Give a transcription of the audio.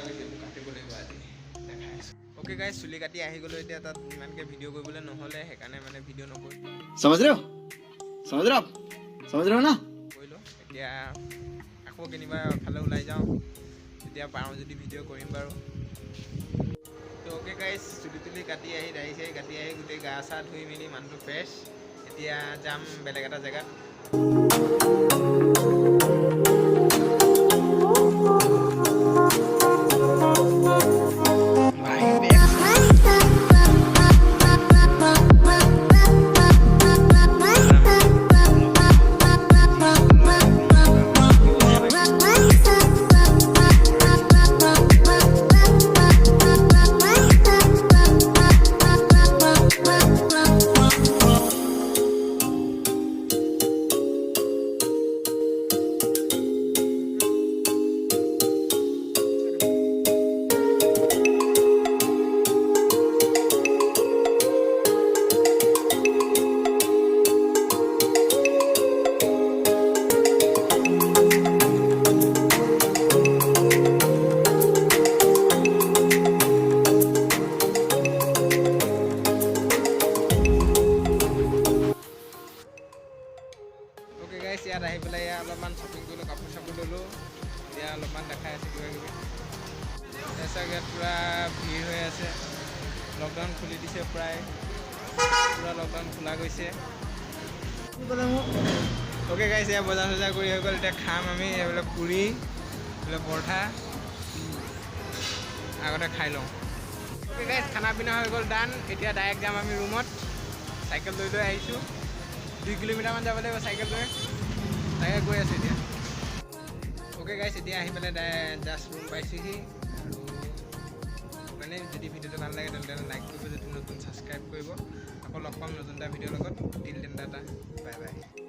ভিডিঅ'টো কাটিব লাগিব আজি দেখাই আছোঁ ওকে গাইজ চুলি কাটি আহি গ'লো এতিয়া তাত ইমানকৈ ভিডিঅ' কৰিবলৈ নহ'লে সেইকাৰণে মানে ভিডিঅ' নকৰিলোঁ समझ रहे हो ना কৰিলোঁ এতিয়া আকৌ কেনিবা ফালে ওলাই যাওঁ তেতিয়া পাৰোঁ যদি ভিডিঅ' কৰিম বাৰু তো ওকে গাইজ চুলি তুলি কাটি আহি দাঢ়ি চাঢ়ি কাটি আহি গোটেই গা চা ধুই মেলি মানুহটো ফ্ৰেছ এতিয়া যাম বেলেগ এটা জেগাত ইয়াত আহি পেলাই ইয়াত অলপমান শ্বপিং কৰিলোঁ কাপোৰ চাপোৰ ল'লোঁ এতিয়া অলপমান দেখাই আছে কিবা কিবি তাৰপিছত ইয়াত পূৰা ভিৰ হৈ আছে লকডাউন খুলি দিছে প্ৰায় পূৰা লকডাউন খোলা গৈছে অ'কে গাইছ এয়া বজাৰ চজাৰ কৰি হৈ গ'ল এতিয়া খাম আমি এইবিলাক পুৰি এইবিলাক পৰঠা আগতে খাই লওঁ অ'কে গাইছ খানা পিনা হৈ গ'ল ডান এতিয়া ডাইৰেক্ট যাম আমি ৰুমত চাইকেল লৈ আহিছোঁ 2 কিলোমিটাৰমান যাব লাগিব চাইকেল লৈ তাকে গৈ আছোঁ এতিয়া অ'কে গাইছ এতিয়া আহি পেলাই জাষ্ট ৰুম পাইছোঁহি আৰু মানে যদি ভিডিঅ'টো ভাল লাগে তেন্তে লাইক কৰিব যদি নতুন ছাবস্ক্ৰাইব কৰিব আকৌ লগ পাম নতুন এটা ভিডিঅ'ৰ লগত till then tata bye bye